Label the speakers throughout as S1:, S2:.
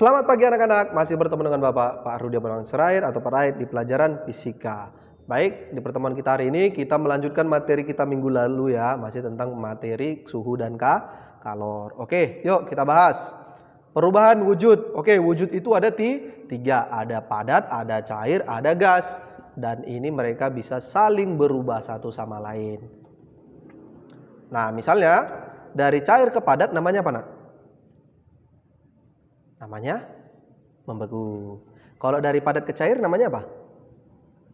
S1: Selamat pagi anak-anak, masih bertemu dengan Bapak Pak Rudi Abdurrahman Serair atau Pak Rahid di pelajaran fisika. Baik, di pertemuan kita hari ini kita melanjutkan materi kita minggu lalu ya, masih tentang materi suhu dan kalor. Oke, yuk kita bahas. Perubahan wujud. Oke, wujud itu ada tiga, ada padat, ada cair, ada gas. Dan ini mereka bisa saling berubah satu sama lain. Nah, misalnya dari cair ke padat namanya apa, Nak? Namanya membeku. Kalau dari padat ke cair namanya apa?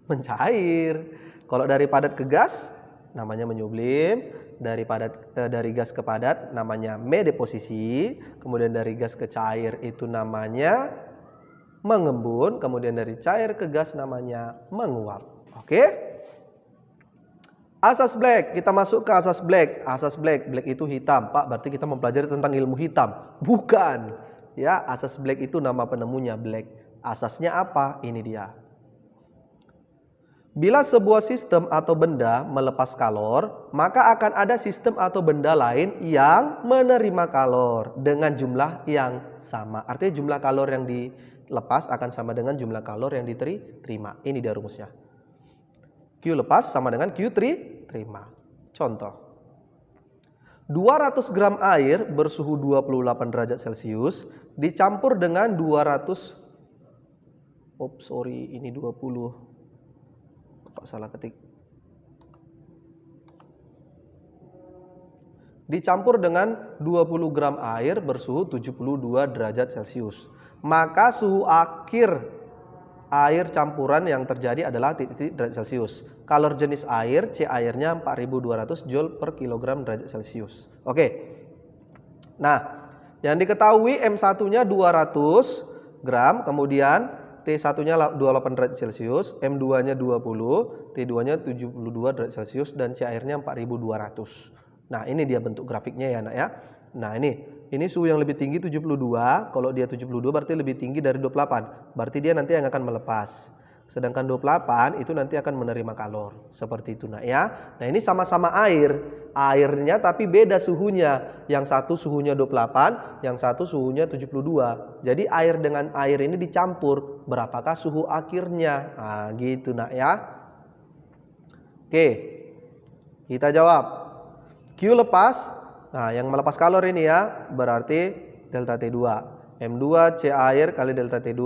S1: Mencair. Kalau dari padat ke gas namanya menyublim. Dari gas ke padat namanya mendeposisi. Kemudian dari gas ke cair itu namanya mengembun. Kemudian dari cair ke gas namanya menguap. Oke? Asas black, kita masuk ke asas black. Asas black itu hitam. Pak, berarti kita mempelajari tentang ilmu hitam. Bukan. Ya, asas black itu nama penemunya black. Asasnya apa? Ini dia. Bila sebuah sistem atau benda melepas kalor, maka akan ada sistem atau benda lain yang menerima kalor dengan jumlah yang sama. Artinya jumlah kalor yang dilepas akan sama dengan jumlah kalor yang diterima. Ini dia rumusnya. Q lepas sama dengan Q terima. Contoh. 200 gram air bersuhu 28 derajat Celcius dicampur dengan 20 Kok salah ketik. Dicampur dengan 20 gram air bersuhu 72 derajat Celcius. Maka suhu akhir air campuran yang terjadi adalah titik derajat Celcius. Kalor jenis air, C airnya 4200 Joule per kilogram derajat Celcius. Oke. Nah, yang diketahui M1-nya 200 gram, kemudian T1-nya 28 derajat Celcius, M2-nya 20, T2-nya 72 derajat Celcius, dan C airnya 4200. Nah, ini dia bentuk grafiknya ya, Nak ya. Nah, ini suhu yang lebih tinggi 72, kalau dia 72 berarti lebih tinggi dari 28. Berarti dia nanti yang akan melepas. Sedangkan 28 itu nanti akan menerima kalor. Seperti itu, Nak ya. Nah, ini sama-sama air. Airnya tapi beda suhunya. Yang satu suhunya 28, yang satu suhunya 72. Jadi air dengan air ini dicampur. Berapakah suhu akhirnya? Nah, gitu, Nak ya. Oke. Kita jawab. Q lepas. Nah, yang melepas kalor ini ya, berarti delta T2. M2 C air kali delta T2.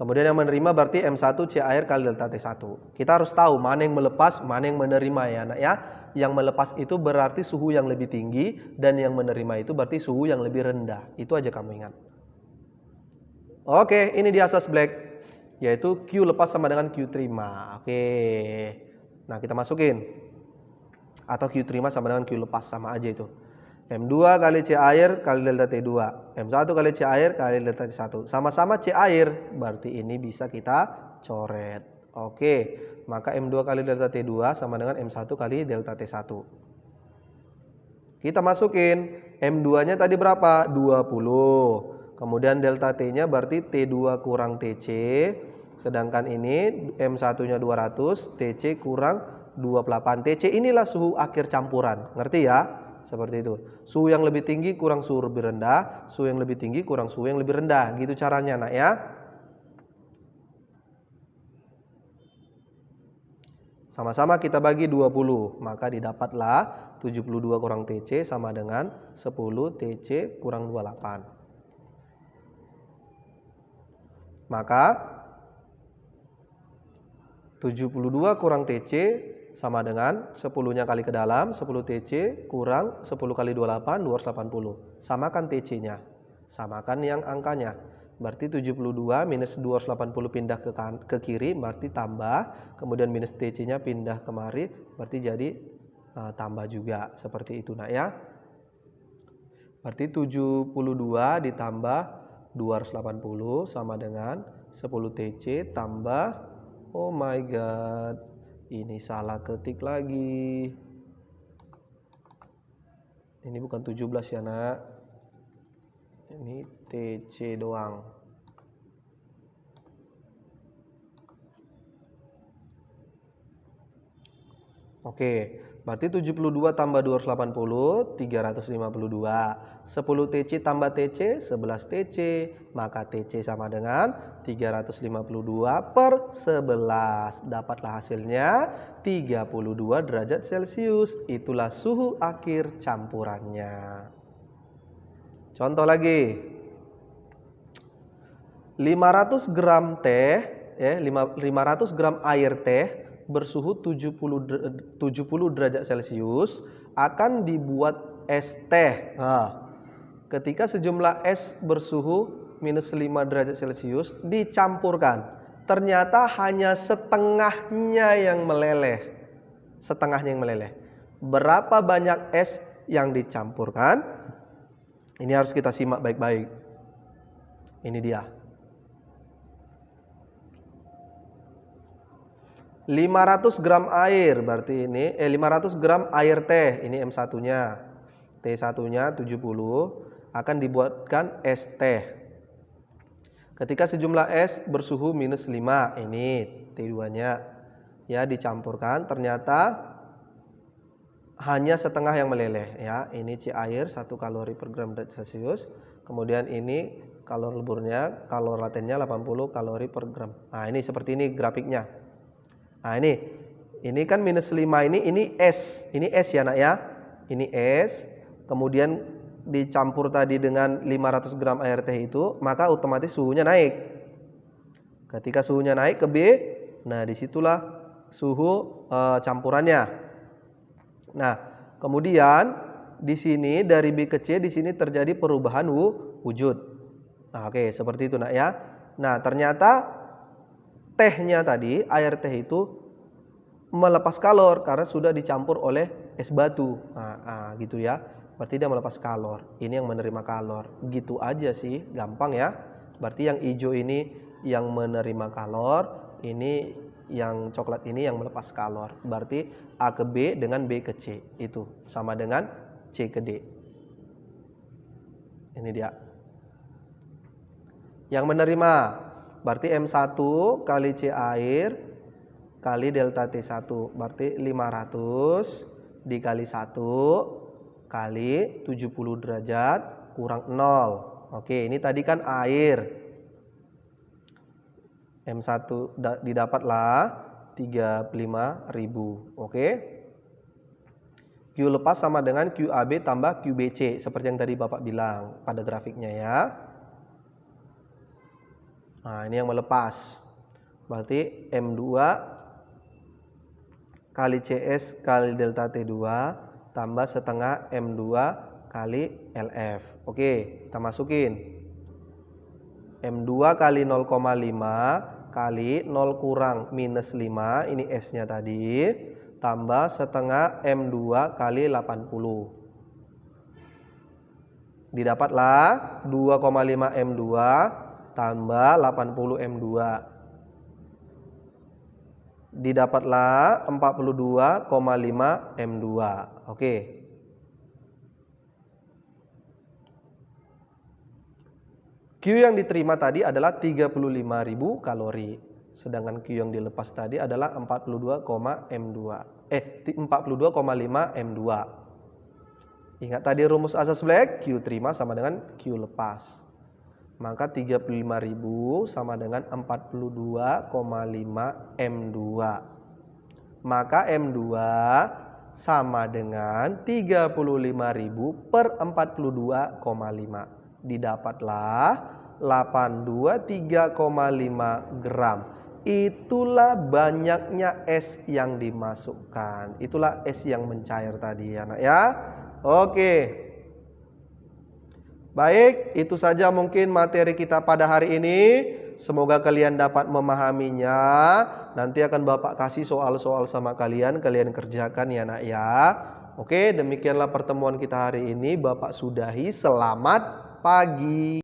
S1: Kemudian yang menerima berarti M1 C air kali delta T1. Kita harus tahu mana yang melepas, mana yang menerima ya, Nak ya. Yang melepas itu berarti suhu yang lebih tinggi, dan yang menerima itu berarti suhu yang lebih rendah. Itu aja kamu ingat. Oke, ini di asas black, yaitu Q lepas sama dengan Q terima. Oke. Nah, kita masukin. Atau Q terima sama dengan Q lepas, sama aja itu. M2 kali C air kali delta T2. M1 kali C air kali delta T1. Sama-sama C air, berarti ini bisa kita coret. Oke, maka M2 kali delta T2 sama dengan M1 kali delta T1. Kita masukin, M2-nya tadi berapa? 20. Kemudian delta T-nya berarti T2 kurang TC. Sedangkan ini M1-nya 200, TC kurang 28. TC inilah suhu akhir campuran. Ngerti ya? Seperti itu. Suhu yang lebih tinggi kurang suhu lebih rendah, suhu yang lebih tinggi kurang suhu yang lebih rendah. Gitu caranya, Nak ya. Sama-sama kita bagi 20, maka didapatlah 72 kurang TC sama dengan 10 TC kurang 28. Maka 72 kurang TC sama dengan 10-nya kali ke dalam, 10 TC kurang 10 kali 28, 280. Samakan TC-nya, samakan yang angkanya. Berarti 72 minus 280 pindah ke kiri, berarti tambah. Kemudian minus TC-nya pindah kemari, berarti jadi tambah juga. Seperti itu, Nak ya. Berarti 72 ditambah 280 sama dengan 10 TC tambah, oh my god, ini salah ketik lagi. Ini bukan 17 ya, Nak. Ini TC doang. Oke, berarti 72 tambah 280, 352. 10 TC tambah TC, 11 TC. Maka TC sama dengan 352 per 11. Dapatlah hasilnya 32 derajat Celcius. Itulah suhu akhir campurannya. Contoh lagi. 500 gram teh, 500 gram air teh bersuhu 70 derajat Celcius akan dibuat es teh. Nah, ketika sejumlah es bersuhu minus 5 derajat Celcius dicampurkan, ternyata hanya setengahnya yang meleleh. Setengahnya yang meleleh. Berapa banyak es yang dicampurkan? Ini harus kita simak baik-baik. Ini dia. 500 gram air, berarti ini 500 gram air teh, ini M1-nya. T1-nya 70 akan dibuatkan es teh. Ketika sejumlah es bersuhu minus 5, ini T2-nya. Ya, dicampurkan, ternyata hanya setengah yang meleleh ya. Ini C air 1 kalori per gram derajat Celcius. Kemudian ini kalori leburnya, kalori latennya 80 kalori per gram. Nah, ini seperti ini grafiknya. Nah, ini kan minus 5 ini es. Ini es ya nak ya. Ini es. Kemudian dicampur tadi dengan 500 gram air teh itu, maka otomatis suhunya naik. Ketika suhunya naik ke B, nah disitulah suhu campurannya. Nah, kemudian di sini dari B ke C di sini terjadi perubahan wujud. Nah, oke, seperti itu nak ya. Nah, ternyata tehnya tadi, air teh itu melepas kalor karena sudah dicampur oleh es batu. Nah, gitu ya. Berarti dia melepas kalor. Ini yang menerima kalor. Gitu aja sih, gampang ya. Berarti yang hijau ini yang menerima kalor, ini yang coklat ini yang melepas kalor. Berarti A ke B dengan B ke C. Itu sama dengan C ke D. Ini dia. Yang menerima berarti M1 kali C air kali delta T1. Berarti 500 dikali 1 kali 70 derajat kurang 0. Oke, ini tadi kan air. M1 didapatlah 35.000. Oke. Q lepas sama dengan QAB tambah QBC. Seperti yang tadi Bapak bilang pada grafiknya ya. Nah, ini yang melepas. Berarti M2 kali CS kali delta T2 tambah setengah M2 kali LF. Oke, kita masukin. M2 kali 0,5 kali 0 kurang minus 5, ini S-nya tadi, tambah setengah M2 kali 80. Didapatlah 2,5 M2 tambah 80 M2. Didapatlah 42,5 M2. Oke. Q yang diterima tadi adalah 35.000 kalori. Sedangkan Q yang dilepas tadi adalah 42,5 M2. Ingat tadi rumus asas Black, Q terima sama dengan Q lepas. Maka 35.000 sama dengan 42,5 M2. Maka M2 sama dengan 35.000 per 42,5. Didapatlah 823,5 gram. Itulah banyaknya es yang dimasukkan. Itulah es yang mencair tadi ya nak ya. Oke. Baik, itu saja mungkin materi kita pada hari ini. Semoga kalian dapat memahaminya. Nanti akan Bapak kasih soal-soal sama kalian kerjakan ya nak ya. Oke, demikianlah pertemuan kita hari ini. Bapak sudahi. Selamat pagi.